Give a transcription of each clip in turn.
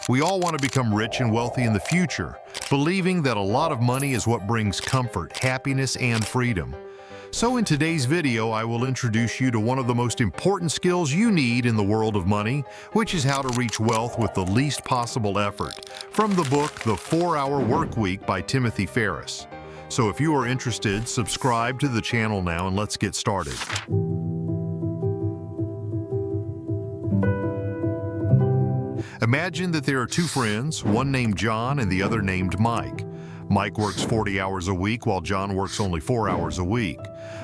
We all want to become rich and wealthy in the future, believing that a lot of money is what brings comfort, happiness, and freedom. So in today's video, I will introduce you to one of the most important skills you need in the world of money, which is how to reach wealth with the least possible effort, from the book The 4-Hour Workweek by Timothy Ferriss. So if you are interested, subscribe to the channel now and let's get started. Imagine that there are two friends, one named John and the other named Mike. Mike works 40 hours a week while John works only 4 hours a week.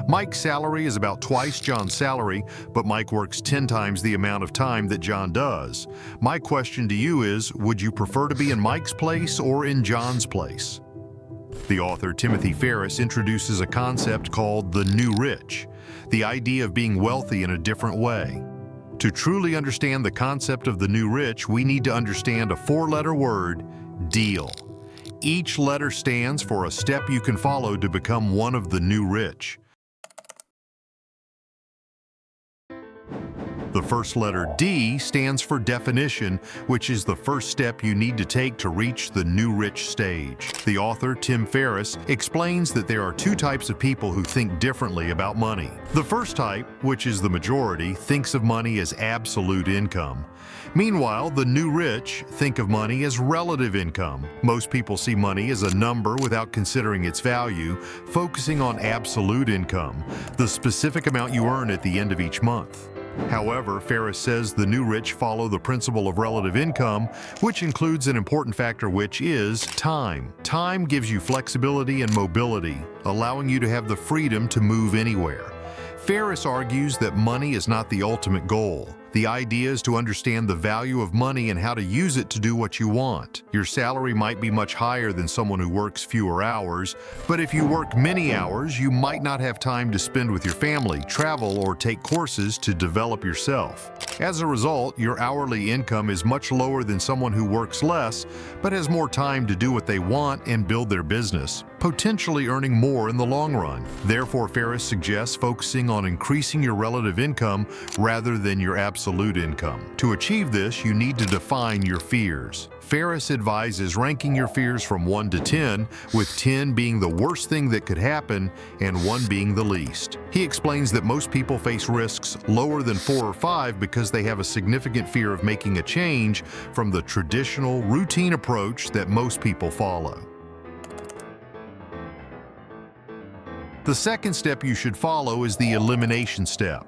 Mike's salary is about twice John's salary, but Mike works 10 times the amount of time that John does. My question to you is, would you prefer to be in Mike's place or in John's place? The author Timothy Ferriss introduces a concept called the new rich, the idea of being wealthy in a different way. To truly understand the concept of the new rich, we need to understand a 4-letter word, deal. Each letter stands for a step you can follow to become one of the new rich. The first letter, D, stands for definition, which is the first step you need to take to reach the new rich stage. The author, Tim Ferriss, explains that there are two types of people who think differently about money. The first type, which is the majority, thinks of money as absolute income. Meanwhile, the new rich think of money as relative income. Most people see money as a number without considering its value, focusing on absolute income, the specific amount you earn at the end of each month. However, Ferriss says the new rich follow the principle of relative income, which includes an important factor, which is time. Time gives you flexibility and mobility, allowing you to have the freedom to move anywhere. Ferriss argues that money is not the ultimate goal. The idea is to understand the value of money and how to use it to do what you want. Your salary might be much higher than someone who works fewer hours, but if you work many hours, you might not have time to spend with your family, travel, or take courses to develop yourself. As a result, your hourly income is much lower than someone who works less, but has more time to do what they want and build their business, potentially earning more in the long run. Therefore, Ferriss suggests focusing on increasing your relative income rather than your absolute income. To achieve this, you need to define your fears. Ferriss advises ranking your fears from 1 to 10, with 10 being the worst thing that could happen and 1 being the least. He explains that most people face risks lower than 4 or 5 because they have a significant fear of making a change from the traditional, routine approach that most people follow. The second step you should follow is the elimination step.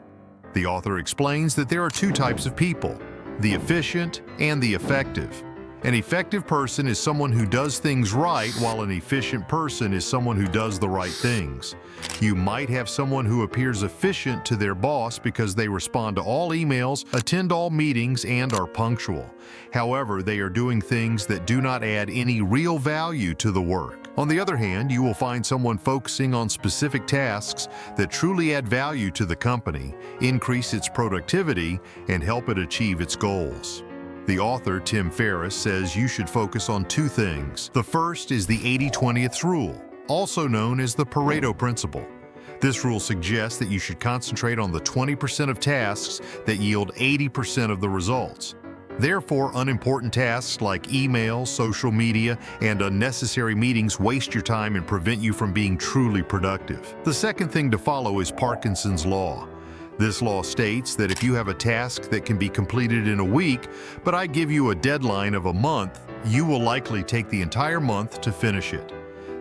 The author explains that there are two types of people, the efficient and the effective. An effective person is someone who does things right, while an efficient person is someone who does the right things. You might have someone who appears efficient to their boss because they respond to all emails, attend all meetings, and are punctual. However, they are doing things that do not add any real value to the work. On the other hand, you will find someone focusing on specific tasks that truly add value to the company, increase its productivity, and help it achieve its goals. The author, Tim Ferriss, says you should focus on two things. The first is the 80-20th rule, also known as the Pareto principle. This rule suggests that you should concentrate on the 20% of tasks that yield 80% of the results. Therefore, unimportant tasks like email, social media, and unnecessary meetings waste your time and prevent you from being truly productive. The second thing to follow is Parkinson's law. This law states that if you have a task that can be completed in a week, but I give you a deadline of a month, you will likely take the entire month to finish it.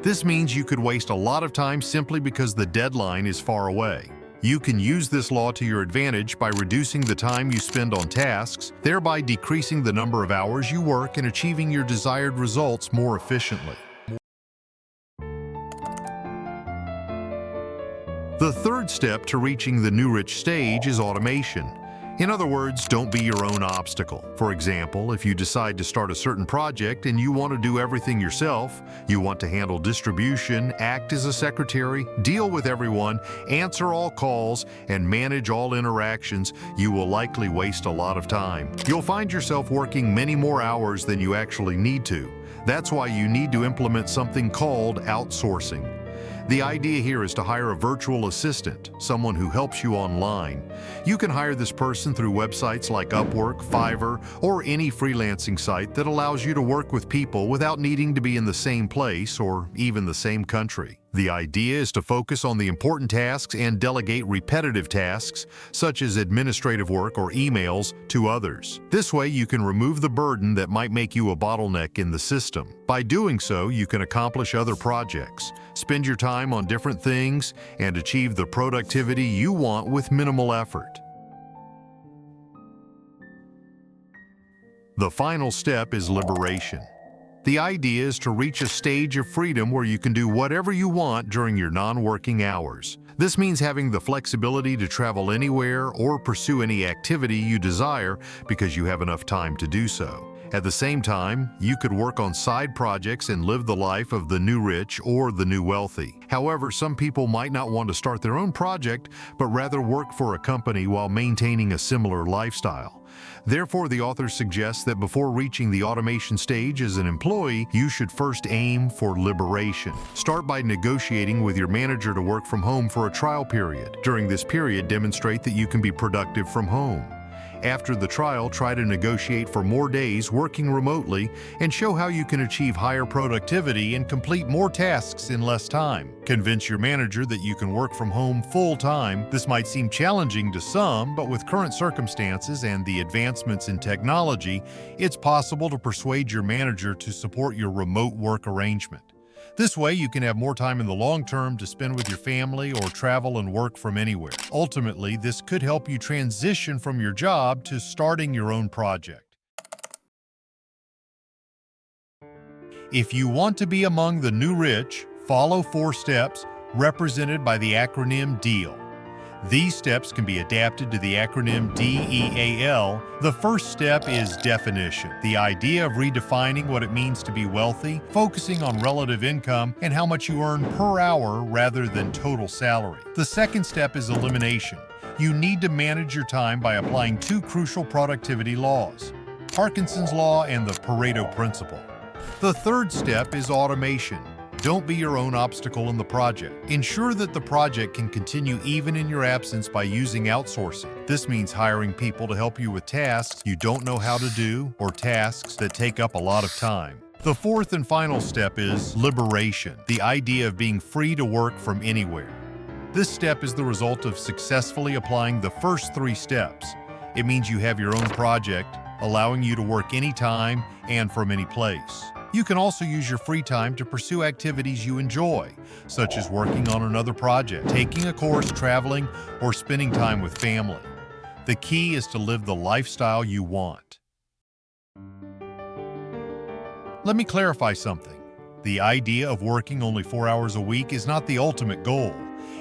This means you could waste a lot of time simply because the deadline is far away. You can use this law to your advantage by reducing the time you spend on tasks, thereby decreasing the number of hours you work and achieving your desired results more efficiently. The third step to reaching the new rich stage is automation. In other words, don't be your own obstacle. For example, if you decide to start a certain project and you want to do everything yourself, you want to handle distribution, act as a secretary, deal with everyone, answer all calls, and manage all interactions, you will likely waste a lot of time. You'll find yourself working many more hours than you actually need to. That's why you need to implement something called outsourcing. The idea here is to hire a virtual assistant, someone who helps you online. You can hire this person through websites like Upwork, Fiverr, or any freelancing site that allows you to work with people without needing to be in the same place or even the same country. The idea is to focus on the important tasks and delegate repetitive tasks, such as administrative work or emails, to others. This way, you can remove the burden that might make you a bottleneck in the system. By doing so, you can accomplish other projects, spend your time on different things, and achieve the productivity you want with minimal effort. The final step is liberation. The idea is to reach a stage of freedom where you can do whatever you want during your non-working hours. This means having the flexibility to travel anywhere or pursue any activity you desire because you have enough time to do so. At the same time, you could work on side projects and live the life of the new rich or the new wealthy. However, some people might not want to start their own project, but rather work for a company while maintaining a similar lifestyle. Therefore, the author suggests that before reaching the automation stage as an employee, you should first aim for liberation. Start by negotiating with your manager to work from home for a trial period. During this period, demonstrate that you can be productive from home. After the trial, try to negotiate for more days working remotely and show how you can achieve higher productivity and complete more tasks in less time. Convince your manager that you can work from home full-time. This might seem challenging to some, but with current circumstances and the advancements in technology, it's possible to persuade your manager to support your remote work arrangement. This way, you can have more time in the long term to spend with your family or travel and work from anywhere. Ultimately, this could help you transition from your job to starting your own project. If you want to be among the new rich, follow 4 steps represented by the acronym DEAL. These steps can be adapted to the acronym DEAL. The first step is definition, the idea of redefining what it means to be wealthy, focusing on relative income and how much you earn per hour rather than total salary. The second step is elimination. You need to manage your time by applying 2 crucial productivity laws, Parkinson's Law and the Pareto Principle. The third step is automation. Don't be your own obstacle in the project. Ensure that the project can continue even in your absence by using outsourcing. This means hiring people to help you with tasks you don't know how to do or tasks that take up a lot of time. The fourth and final step is liberation, the idea of being free to work from anywhere. This step is the result of successfully applying the first 3 steps. It means you have your own project, allowing you to work anytime and from any place. You can also use your free time to pursue activities you enjoy, such as working on another project, taking a course, traveling, or spending time with family. The key is to live the lifestyle you want. Let me clarify something. The idea of working only 4 hours a week is not the ultimate goal.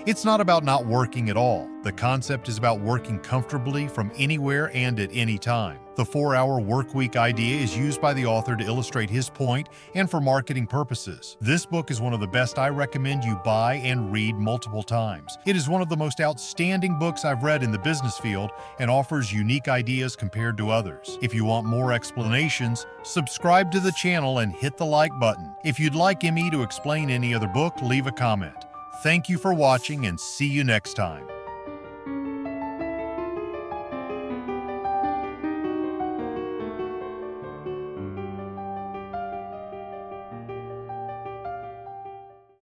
It's not about not working at all. The concept is about working comfortably from anywhere and at any time. The 4-hour workweek idea is used by the author to illustrate his point and for marketing purposes. This book is one of the best I recommend you buy and read multiple times. It is one of the most outstanding books I've read in the business field and offers unique ideas compared to others. If you want more explanations, subscribe to the channel and hit the like button. If you'd like me to explain any other book, leave a comment. Thank you for watching and see you next time.